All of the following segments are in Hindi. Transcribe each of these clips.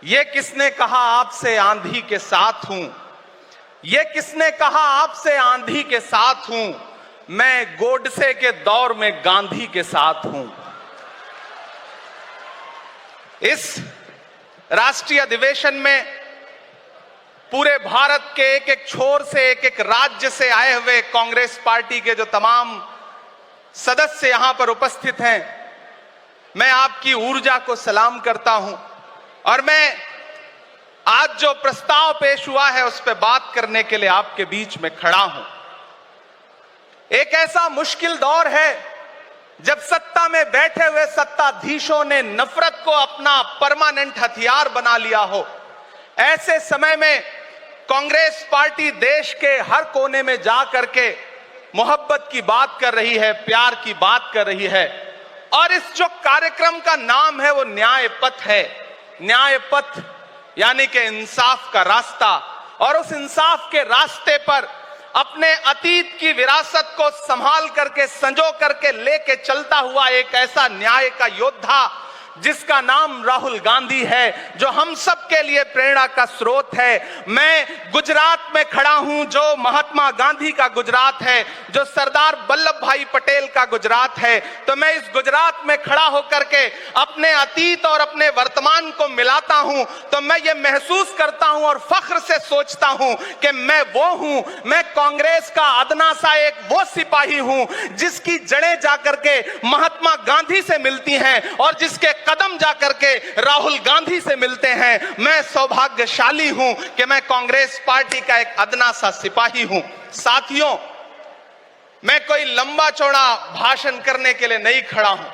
ये किसने कहा आपसे आंधी के साथ हूं? ये किसने कहा आपसे आंधी के साथ हूं? मैं गोडसे के दौर में गांधी के साथ हूं। इस राष्ट्रीय अधिवेशन में पूरे भारत के एक एक छोर से, एक एक राज्य से आए हुए कांग्रेस पार्टी के जो तमाम सदस्य यहां पर उपस्थित हैं, मैं आपकी ऊर्जा को सलाम करता हूं और मैं आज जो प्रस्ताव पेश हुआ है उस पर बात करने के लिए आपके बीच में खड़ा हूं। एक ऐसा मुश्किल दौर है जब सत्ता में बैठे हुए सत्ताधीशों ने नफरत को अपना परमानेंट हथियार बना लिया हो। ऐसे समय में कांग्रेस पार्टी देश के हर कोने में जा करके मोहब्बत की बात कर रही है, प्यार की बात कर रही है और इस जो कार्यक्रम का नाम है वो न्याय पथ है। न्याय पथ यानी कि इंसाफ का रास्ता, और उस इंसाफ के रास्ते पर अपने अतीत की विरासत को संभाल करके, संजो करके लेके चलता हुआ एक ऐसा न्याय का योद्धा जिसका नाम राहुल गांधी है, जो हम सब के लिए प्रेरणा का स्रोत है। मैं गुजरात में खड़ा हूं, जो महात्मा गांधी का गुजरात है, जो सरदार वल्लभ भाई पटेल का गुजरात है। तो मैं इस गुजरात में खड़ा होकर के अपने अतीत और अपने वर्तमान को मिलाता हूं तो मैं ये महसूस करता हूं और फख्र से सोचता हूं कि मैं वो हूं, मैं कांग्रेस का अदना सा एक वो सिपाही हूं जिसकी जड़ें जाकर के महात्मा गांधी से मिलती हैं और जिसके कदम जाकर के राहुल गांधी से मिलते हैं। मैं सौभाग्यशाली हूं कि मैं कांग्रेस पार्टी का एक अदना सा सिपाही हूं। साथियों, मैं कोई लंबा चौड़ा भाषण करने के लिए नहीं खड़ा हूं,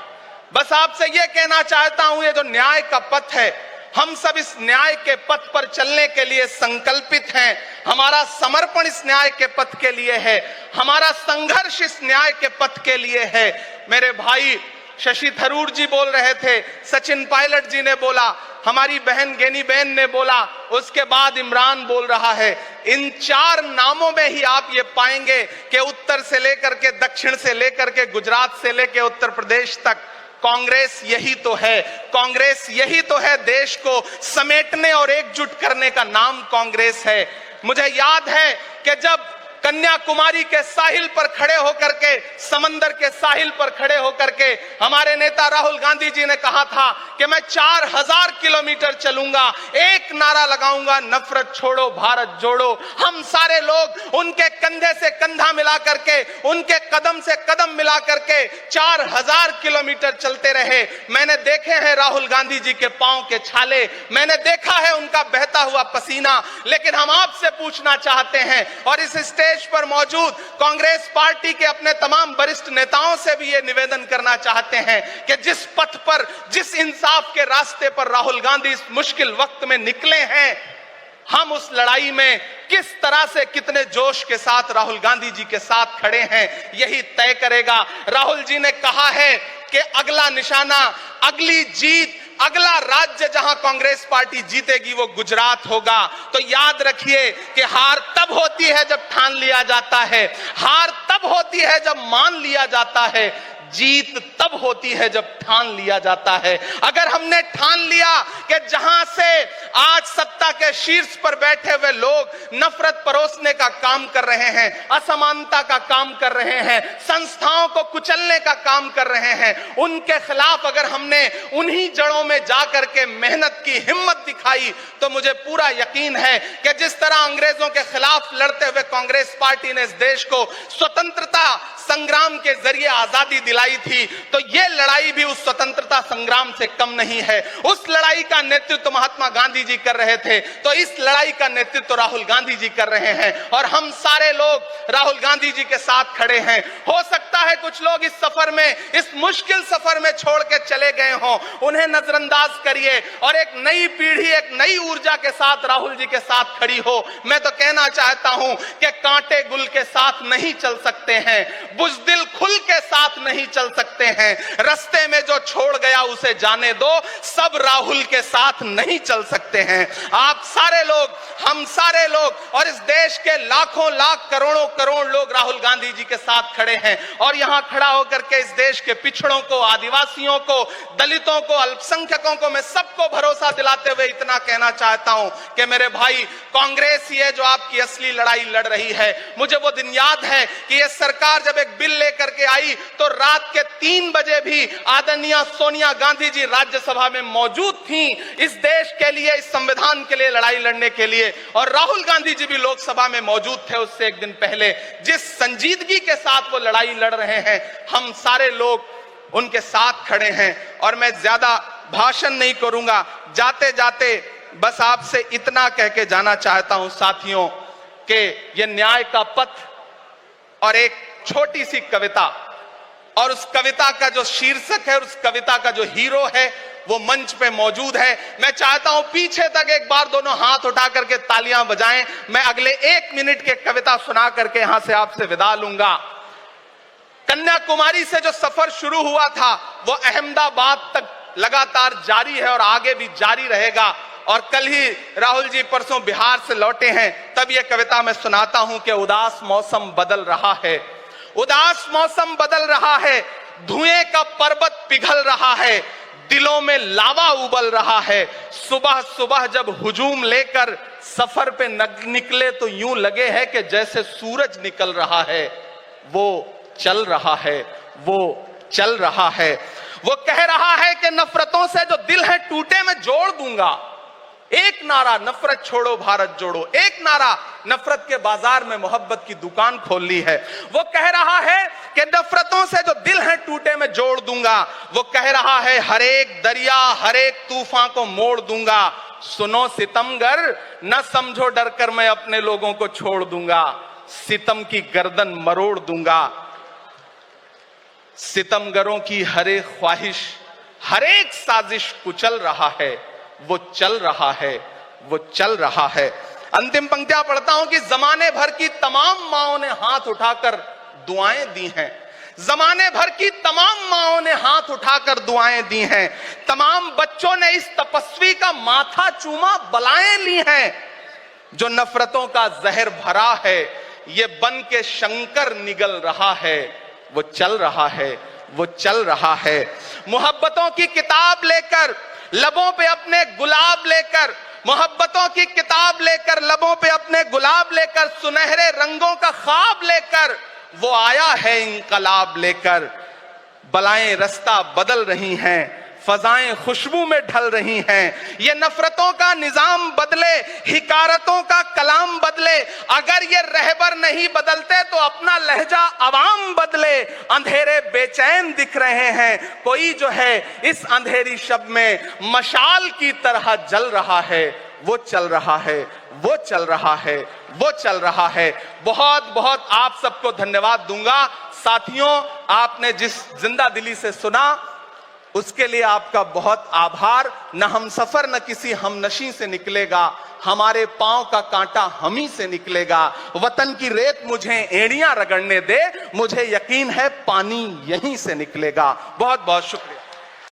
बस आपसे यह कहना चाहता हूं, ये जो न्याय का पथ है, हम सब इस न्याय के पथ पर चलने के लिए संकल्पित हैं। हमारा समर्पण इस न्याय के पथ के लिए है, हमारा संघर्ष इस न्याय के पथ के लिए है। मेरे भाई शशि थरूर जी बोल रहे थे, सचिन पायलट जी ने बोला, हमारी बहन गेनी बहन ने बोला, उसके बाद इमरान बोल रहा है। इन चार नामों में ही आप ये पाएंगे कि उत्तर से लेकर के, दक्षिण से लेकर के, गुजरात से लेकर उत्तर प्रदेश तक कांग्रेस यही तो है। कांग्रेस यही तो है, देश को समेटने और एकजुट करने का नाम कांग्रेस है। मुझे याद है कि जब कन्याकुमारी के साहिल पर खड़े होकर के, समंदर के साहिल पर खड़े होकर के हमारे नेता राहुल गांधी जी ने कहा था कि मैं 4000 किलोमीटर चलूंगा, एक नारा लगाऊंगा, नफरत छोड़ो भारत जोड़ो। हम सारे लोग उनके कंधे से कंधा मिला करके, उनके कदम से कदम मिला करके 4000 किलोमीटर चलते रहे। मैंने देखे हैं राहुल गांधी जी के पांव के छाले, मैंने देखा है उनका बहता हुआ पसीना। लेकिन हम आपसे पूछना चाहते हैं और इस स्टेज पर मौजूद कांग्रेस पार्टी के अपने तमाम वरिष्ठ नेताओं से भी ये निवेदन करना चाहते हैं कि जिस पथ पर, जिस इंसाफ के रास्ते पर राहुल गांधी इस मुश्किल वक्त में निकले हैं, हम उस लड़ाई में किस तरह से, कितने जोश के साथ राहुल गांधी जी के साथ खड़े हैं, यही तय करेगा। राहुल जी ने कहा है कि अगला निशाना, अगली जीत, अगला राज्य जहां कांग्रेस पार्टी जीतेगी वो गुजरात होगा। तो याद रखिए कि हार तब होती है जब ठान लिया जाता है, हार तब होती है जब मान लिया जाता है, जीत तब होती है जब ठान लिया जाता है। अगर हमने ठान लिया कि जहां से आज सत्ता के शीर्ष पर बैठे हुए लोग नफरत परोसने का काम कर रहे हैं, असमानता का काम कर रहे हैं, संस्थाओं को कुचलने का काम कर रहे हैं, उनके खिलाफ अगर हमने उन्हीं जड़ों में जाकर के मेहनत की हिम्मत दिखाई तो मुझे पूरा यकीन है कि जिस तरह अंग्रेजों के खिलाफ लड़ते हुए कांग्रेस पार्टी ने इस देश को स्वतंत्रता संग्राम के जरिए आजादी दिलाई थी, तो यह लड़ाई भी उस स्वतंत्रता संग्राम से कम नहीं है। उस लड़ाई का नेतृत्व महात्मा गांधी जी कर रहे थे, तो इस लड़ाई का नेतृत्व राहुल गांधी जी कर रहे हैं और हम सारे लोग राहुल गांधी जी के साथ खड़े हैं। हो सकता है कुछ लोग इस सफर में, इस मुश्किल सफर में छोड़ के चले गए हों, उन्हें नजरअंदाज करिए और एक नई पीढ़ी, एक नई ऊर्जा के साथ राहुल जी के साथ खड़ी हो। मैं तो कहना चाहता हूं कि कांटे गुल के साथ नहीं चल सकते हैं, बुज़दिल खुल के साथ नहीं चल सकते हैं, रास्ते में जो छोड़ गया उसे जाने दो, सब राहुल के साथ नहीं चल सकते हैं। आप सारे लोग, हम सारे लोग और इस देश के लाखों लाख करोड़ों करोड़ लोग राहुल गांधी जी के साथ खड़े हैं और यहां खड़ा होकर के इस देश के पिछड़ों को, आदिवासियों को, दलितों को, अल्पसंख्यकों को मैं सबको भरोसा दिलाते हुए इतना इतना कहना चाहता हूं कि मेरे भाई, कांग्रेस ही है जो आपकी असली लड़ाई लड़ रही है। मुझे वो दिन याद है कि ये सरकार जब एक बिल लेकर के आई तो रात के 3 बजे भी आदरणीय सोनिया गांधी जी राज्यसभा में मौजूद थी इस देश के लिए, इस संविधान के लिए लड़ाई लड़ने के लिए। और राहुल गांधी जी भी लोकसभा में मौजूद थे उससे एक दिन पहले। जिस संजीदगी के साथ वो लड़ाई लड़ रहे हैं, हम सारे लोग उनके साथ खड़े हैं। और मैं ज्यादा भाषण नहीं करूंगा, जाते जाते बस आपसे इतना कह के जाना चाहता हूं साथियों कि यह न्याय का पथ और एक छोटी सी कविता, और उस कविता का जो शीर्षक है, उस कविता का जो हीरो है वो मंच पे मौजूद है। मैं चाहता हूं पीछे तक एक बार दोनों हाथ उठा करके तालियां बजाएं। मैं अगले 1 मिनट के कविता सुना करके यहां से आपसे विदा लूंगा। कन्याकुमारी से जो सफर शुरू हुआ था वो अहमदाबाद तक लगातार जारी है और आगे भी जारी रहेगा। और कल ही राहुल जी परसों बिहार से लौटे हैं, तब यह कविता मैं सुनाता हूं कि उदास मौसम बदल रहा है, उदास मौसम बदल रहा है, धुएं का पर्वत पिघल रहा है, दिलों में लावा उबल रहा है। सुबह सुबह जब हुजूम लेकर सफर पे निकले तो यूं लगे है कि जैसे सूरज निकल रहा है। वो चल रहा है, वो चल रहा है। वो कह रहा है कि नफरतों से जो दिल है टूटे मैं जोड़ दूंगा। एक नारा नफरत छोड़ो भारत जोड़ो, एक नारा नफरत के बाजार में मोहब्बत की दुकान खोल ली है। वो कह रहा है कि नफरतों से जो दिल है टूटे मैं जोड़ दूंगा। वो कह रहा है हर एक दरिया हर एक तूफान को मोड़ दूंगा। सुनो सितमगर न समझो डर कर मैं अपने लोगों को छोड़ दूंगा, सितम की गर्दन मरोड़ दूंगा। सितमगरों की हर एक ख्वाहिश हर एक साजिश कुचल रहा है, वो चल रहा है, वो चल रहा है। अंतिम पंक्तियां पढ़ता हूं कि जमाने भर की तमाम माओं ने हाथ उठाकर दुआएं दी हैं, जमाने भर की तमाम माओं ने हाथ उठाकर दुआएं दी हैं, तमाम बच्चों ने इस तपस्वी का माथा चूमा बलाएं ली हैं। जो नफरतों का जहर भरा है ये बन के शंकर निगल रहा है, वो चल रहा है, वो चल रहा है। मोहब्बतों की किताब लेकर लबों पे अपने गुलाब लेकर, मोहब्बतों की किताब लेकर लबों पे अपने गुलाब लेकर, सुनहरे रंगों का ख्वाब लेकर वो आया है इंकलाब लेकर। बलाएं रास्ता बदल रही हैं, फजाएं खुशबू में ढल रही हैं। ये नफरतों का निजाम बदले, हिकारतों का कलाम बदले। अगर ये रहबर नहीं बदलते तो अपना लहजा अवाम बदले। अंधेरे बेचैन दिख रहे हैं, कोई जो है इस अंधेरी शब में मशाल की तरह जल रहा है। वो चल रहा है, वो चल रहा है, वो चल रहा है। बहुत बहुत आप सबको धन्यवाद दूंगा। साथियों, आपने जिस जिंदा दिली से सुना उसके लिए आपका बहुत आभार। न हम सफर न किसी हमनशी से निकलेगा, हमारे पांव का कांटा हम ही से निकलेगा। वतन की रेत मुझे एड़ियां रगड़ने दे, मुझे यकीन है पानी यहीं से निकलेगा। बहुत बहुत शुक्रिया।